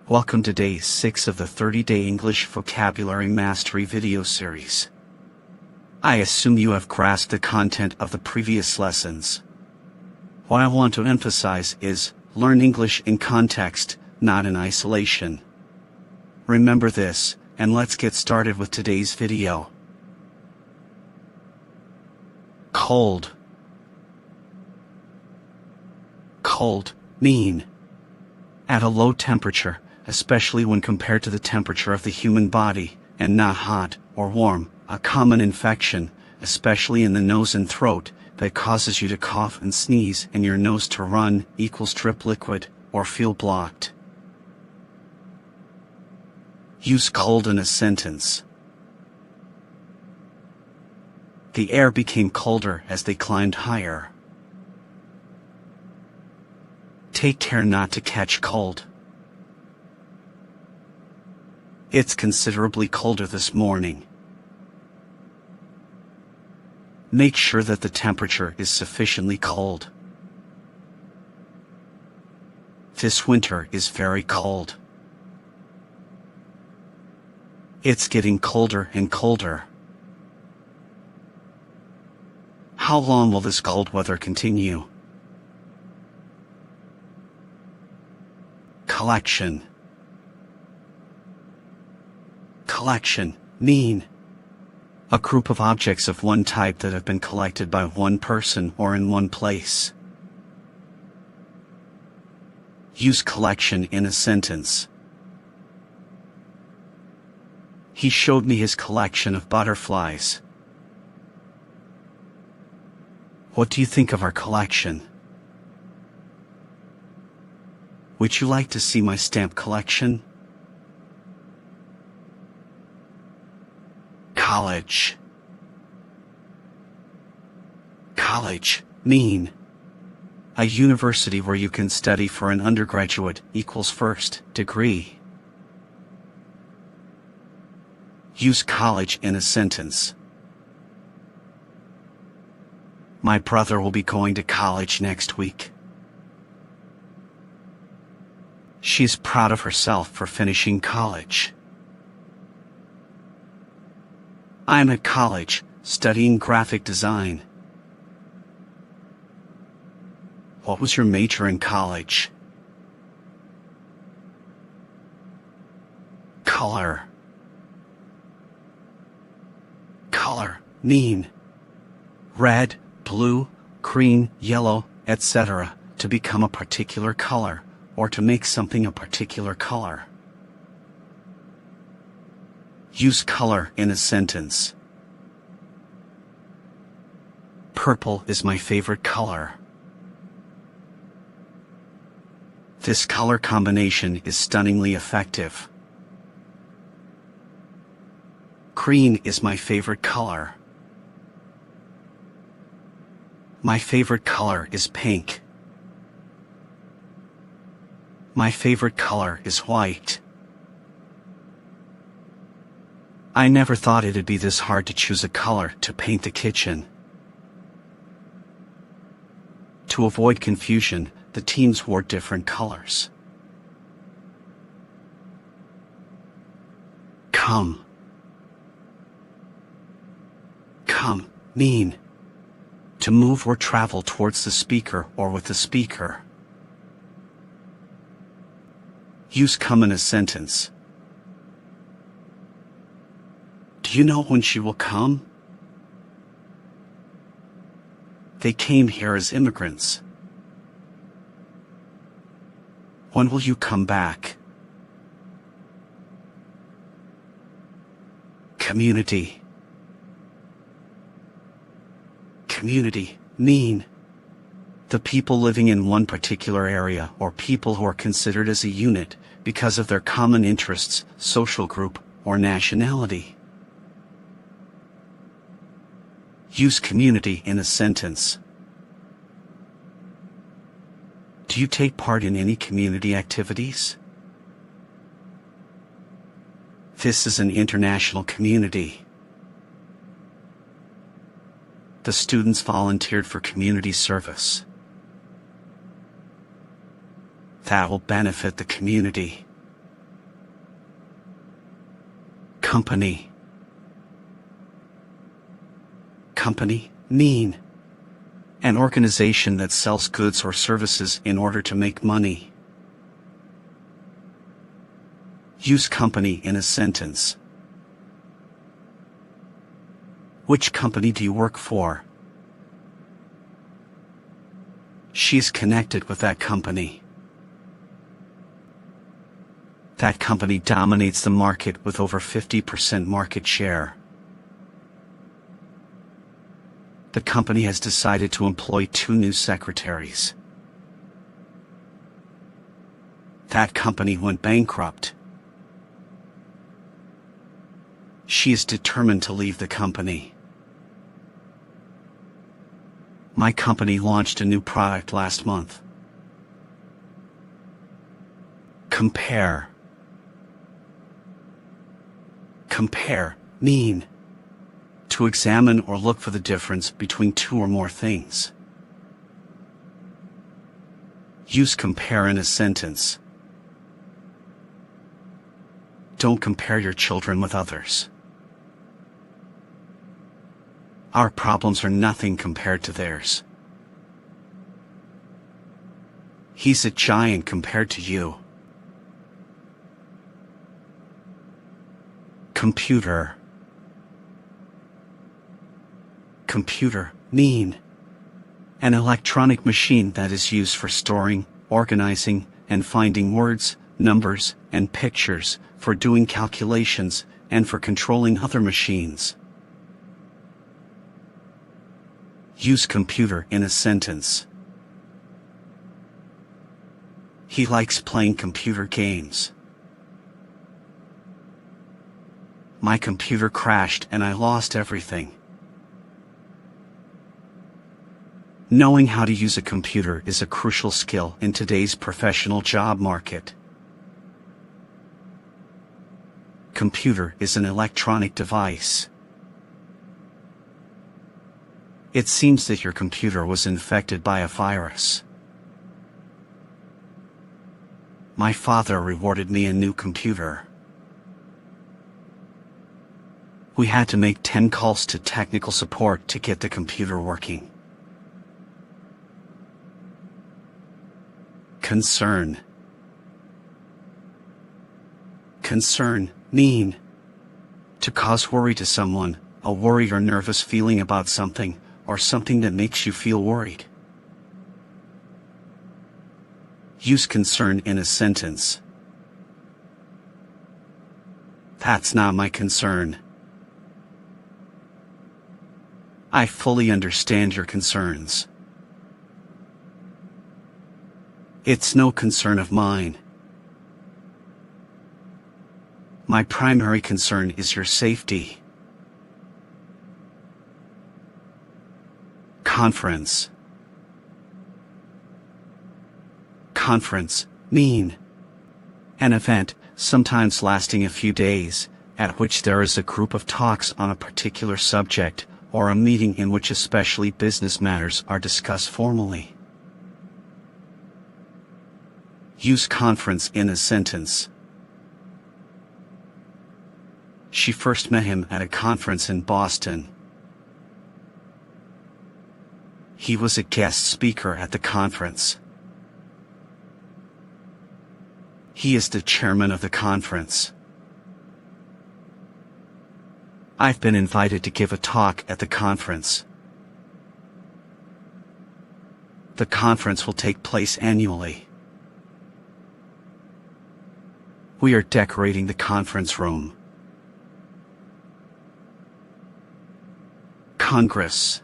Welcome to day 6 of the 30-day English vocabulary mastery video series. I assume you have grasped the content of the previous lessons. What I want to emphasize is, learn English in context, not in isolation. Remember this, and let's get started with today's video. Cold. Cold, mean. At a low temperature, especially when compared to the temperature of the human body, and not hot or warm, a common infection, especially in the nose and throat, that causes you to cough and sneeze and your nose to run, equals drip liquid, or feel blocked. Use cold in a sentence. The air became colder as they climbed higher. Take care not to catch cold. It's considerably colder this morning. Make sure that the temperature is sufficiently cold. This winter is very cold. It's getting colder and colder. How long will this cold weather continue? Collection. Collection, mean. A group of objects of one type that have been collected by one person or in one place. Use collection in a sentence. He showed me his collection of butterflies. What do you think of our collection? Would you like to see my stamp collection? College. College, mean. A university where you can study for an undergraduate, equals first degree. Use college in a sentence. My brother will be going to college next week. She's proud of herself for finishing college. I'm at college, studying graphic design. What was your major in college? Color. Color, mean. Red, blue, green, yellow, etc., to become a particular color, or to make something a particular color. Use color in a sentence. Purple is my favorite color. This color combination is stunningly effective. Green is my favorite color. My favorite color is pink. My favorite color is white. I never thought it'd be this hard to choose a color to paint the kitchen. To avoid confusion, the teams wore different colors. Come. Come, mean. To move or travel towards the speaker or with the speaker. Use come in a sentence. Do you know when she will come? They came here as immigrants. When will you come back? Community. Community, mean. The people living in one particular area or people who are considered as a unit because of their common interests, social group, or nationality. Use community in a sentence. Do you take part in any community activities? This is an international community. The students volunteered for community service. That will benefit the community. Company. Company, mean. An organization that sells goods or services in order to make money. Use company in a sentence. Which company do you work for? She's connected with that company. That company dominates the market with over 50% market share. The company has decided to employ 2 new secretaries. That company went bankrupt. She is determined to leave the company. My company launched a new product last month. Compare. Compare, mean. To examine or look for the difference between 2 or more things. Use compare in a sentence. Don't compare your children with others. Our problems are nothing compared to theirs. He's a giant compared to you. Computer. Computer, mean. An electronic machine that is used for storing, organizing, and finding words, numbers, and pictures, for doing calculations, and for controlling other machines. Use computer in a sentence. He likes playing computer games. My computer crashed and I lost everything. Knowing how to use a computer is a crucial skill in today's professional job market. Computer is an electronic device. It seems that your computer was infected by a virus. My father rewarded me a new computer. We had to make 10 calls to technical support to get the computer working. Concern. Concern, mean. To cause worry to someone, a worried or nervous feeling about something, or something that makes you feel worried. Use concern in a sentence. That's not my concern. I fully understand your concerns. It's no concern of mine. My primary concern is your safety. Conference. Conference, mean. An event, sometimes lasting a few days, at which there is a group of talks on a particular subject, or a meeting in which especially business matters are discussed formally. Use conference in a sentence. She first met him at a conference in Boston. He was a guest speaker at the conference. He is the chairman of the conference. I've been invited to give a talk at the conference. The conference will take place annually. We are decorating the conference room. Congress.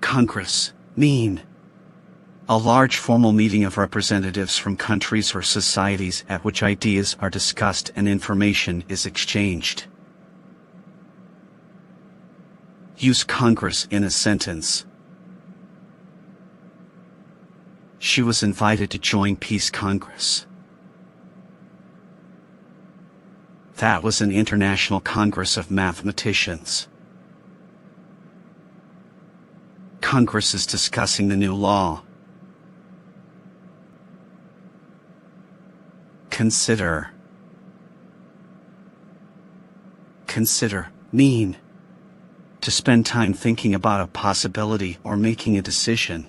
Congress, mean. A large formal meeting of representatives from countries or societies at which ideas are discussed and information is exchanged. Use Congress in a sentence. She was invited to join Peace Congress. That was an international congress of mathematicians. Congress is discussing the new law. Consider. Consider, mean. To spend time thinking about a possibility or making a decision.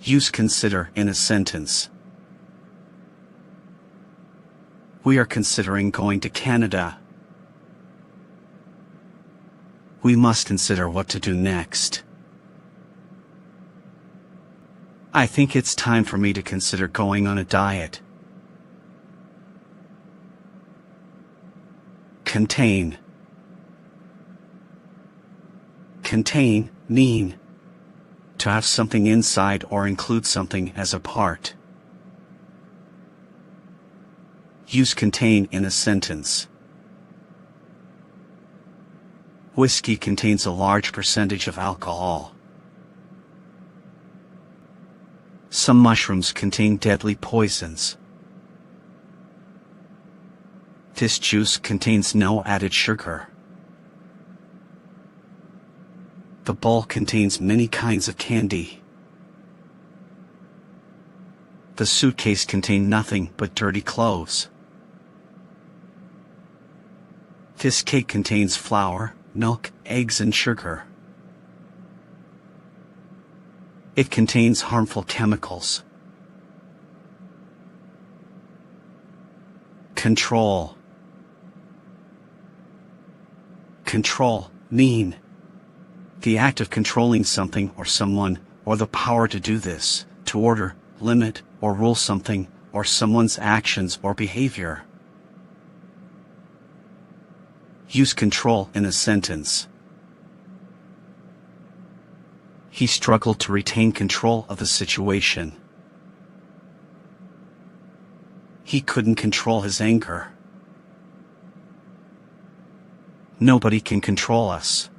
Use consider in a sentence. We are considering going to Canada. We must consider what to do next. I think it's time for me to consider going on a diet. Contain. Contain, mean. To have something inside or include something as a part. Use contain in a sentence. Whiskey contains a large percentage of alcohol. Some mushrooms contain deadly poisons. This juice contains no added sugar. The bowl contains many kinds of candy. The suitcase contained nothing but dirty clothes. This cake contains flour, milk, eggs, and sugar. It contains harmful chemicals. Control. Control, mean. The act of controlling something or someone, or the power to do this, to order, limit, or rule something, or someone's actions or behavior. Use control in a sentence. He struggled to retain control of the situation. He couldn't control his anger. Nobody can control us.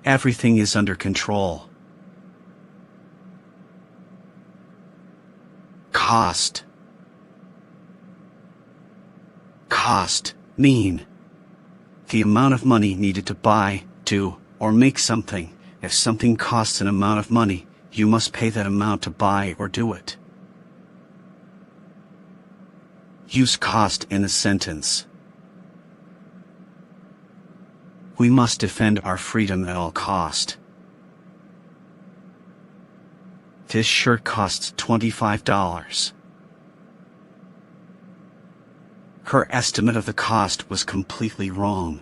Everything is under control. Cost. Cost, mean. The amount of money needed to buy, do, or make something. If something costs an amount of money, you must pay that amount to buy or do it. Use cost in a sentence. We must defend our freedom at all cost. This shirt costs $25. Her estimate of the cost was completely wrong.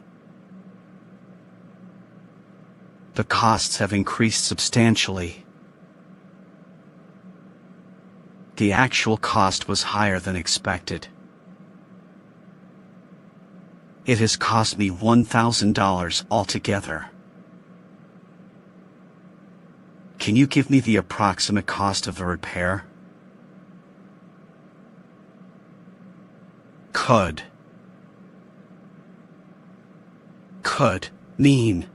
The costs have increased substantially. The actual cost was higher than expected. It has cost me $1,000 altogether. Can you give me the approximate cost of the repair? Could. Could, mean.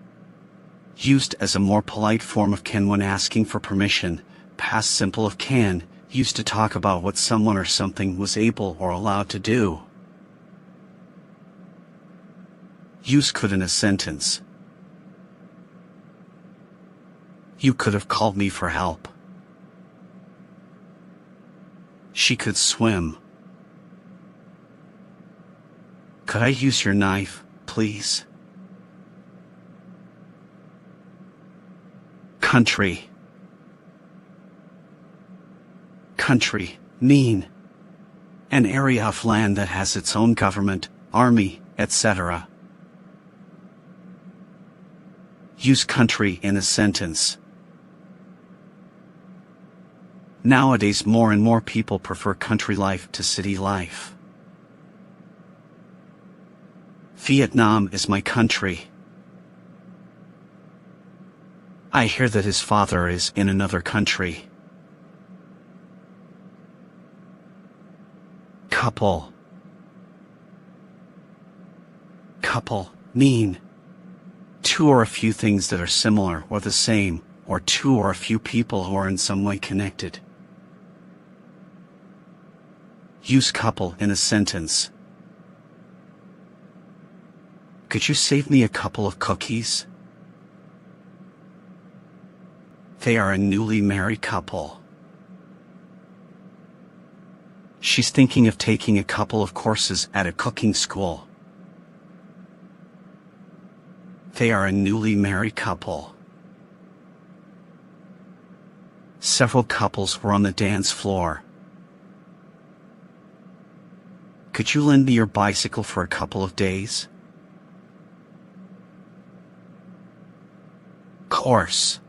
Used as a more polite form of can when asking for permission, past simple of can, used to talk about what someone or something was able or allowed to do. Use could in a sentence. You could have called me for help. She could swim. Could I use your knife, please? Country. Country, mean. An area of land that has its own government, army, etc. Use country in a sentence. Nowadays more and more people prefer country life to city life. Vietnam is my country. I hear that his father is in another country. Couple. Couple, mean. Two or a few things that are similar or the same, or two or a few people who are in some way connected. Use couple in a sentence. Could you save me a couple of cookies? They are a newly married couple. She's thinking of taking a couple of courses at a cooking school. They are a newly married couple. Several couples were on the dance floor. Could you lend me your bicycle for a couple of days? Course.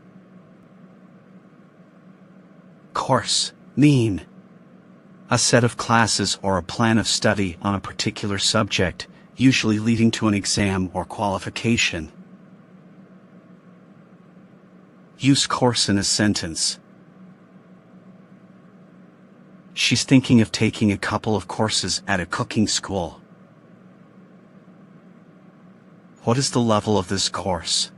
Course, mean. A set of classes or a plan of study on a particular subject, usually leading to an exam or qualification. Use course in a sentence. She's thinking of taking a couple of courses at a cooking school. What is the level of this course?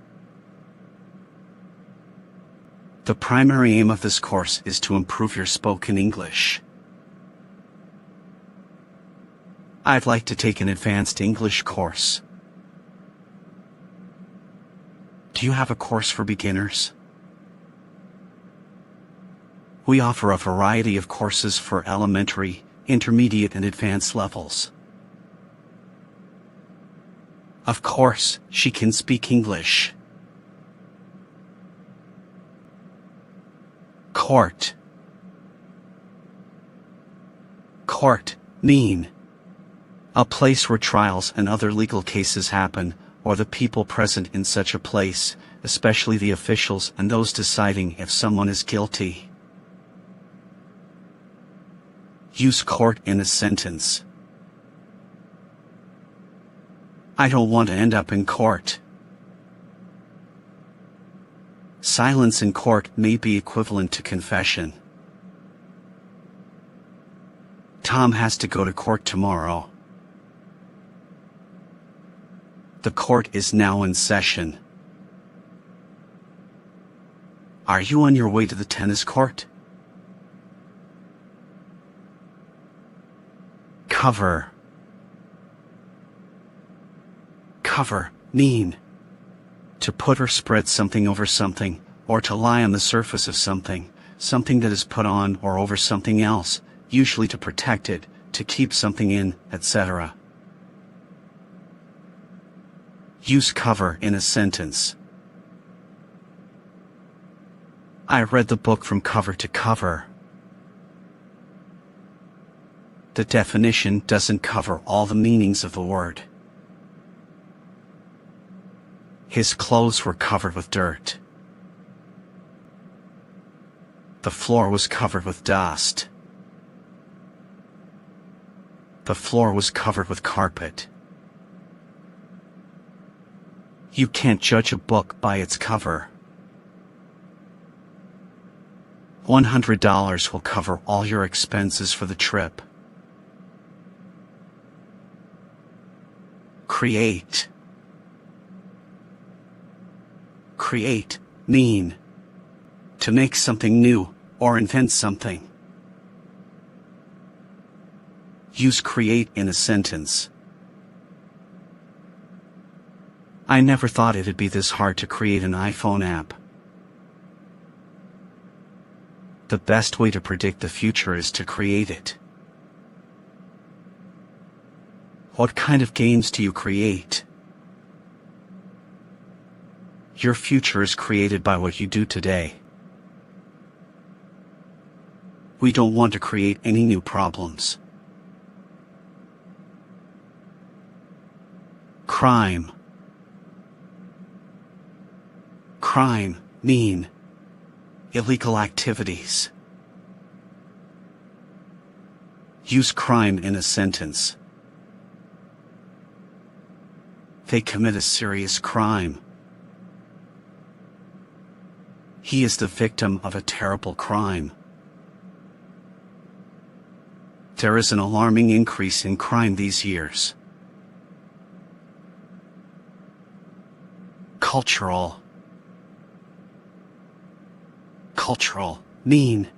The primary aim of this course is to improve your spoken English. I'd like to take an advanced English course. Do you have a course for beginners? We offer a variety of courses for elementary, intermediate, and advanced levels. Of course, she can speak English. Court. Court, mean. A place where trials and other legal cases happen, or the people present in such a place, especially the officials and those deciding if someone is guilty. Use court in a sentence. I don't want to end up in court. Silence in court may be equivalent to confession. Tom has to go to court tomorrow. The court is now in session. Are you on your way to the tennis court? Cover. Cover, mean. To put or spread something over something, or to lie on the surface of something, something that is put on or over something else, usually to protect it, to keep something in, etc. Use cover in a sentence. I read the book from cover to cover. The definition doesn't cover all the meanings of the word. His clothes were covered with dirt. The floor was covered with dust. The floor was covered with carpet. You can't judge a book by its cover. $100 will cover all your expenses for the trip. Create. Create, mean. To make something new, or invent something. Use create in a sentence. I never thought it'd be this hard to create an iPhone app. The best way to predict the future is to create it. What kind of games do you create? Your future is created by what you do today. We don't want to create any new problems. Crime. Crime, mean. Illegal activities. Use crime in a sentence. They commit a serious crime. He is the victim of a terrible crime. There is an alarming increase in crime these years. Cultural. Cultural, mean.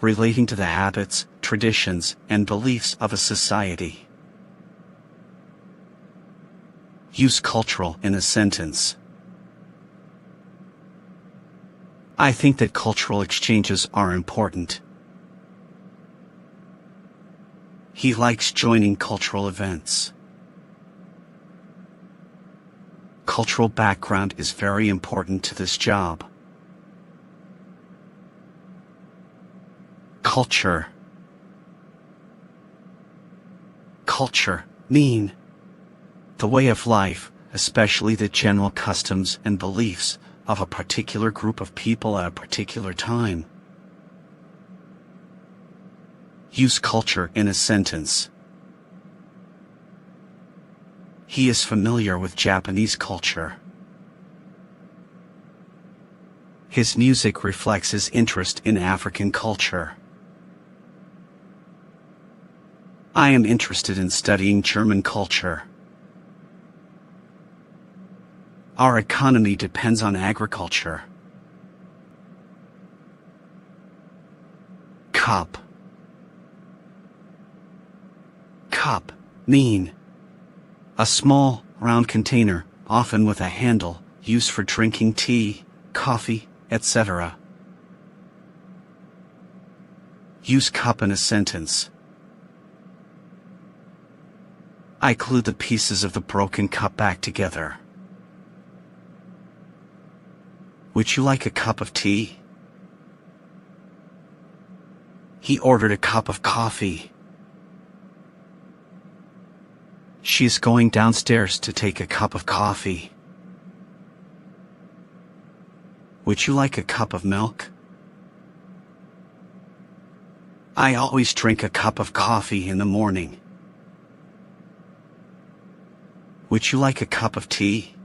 Relating to the habits, traditions, and beliefs of a society. Use cultural in a sentence. I think that cultural exchanges are important. He likes joining cultural events. Cultural background is very important to this job. Culture. Culture, mean the way of life, especially the general customs and beliefs of a particular group of people at a particular time. Use culture in a sentence. He is familiar with Japanese culture. His music reflects his interest in African culture. I am interested in studying German culture. Our economy depends on agriculture. Cup. Cup, mean a small, round container, often with a handle, used for drinking tea, coffee, etc. Use cup in a sentence. I glued the pieces of the broken cup back together. Would you like a cup of tea? He ordered a cup of coffee. She is going downstairs to take a cup of coffee. Would you like a cup of milk? I always drink a cup of coffee in the morning. Would you like a cup of tea?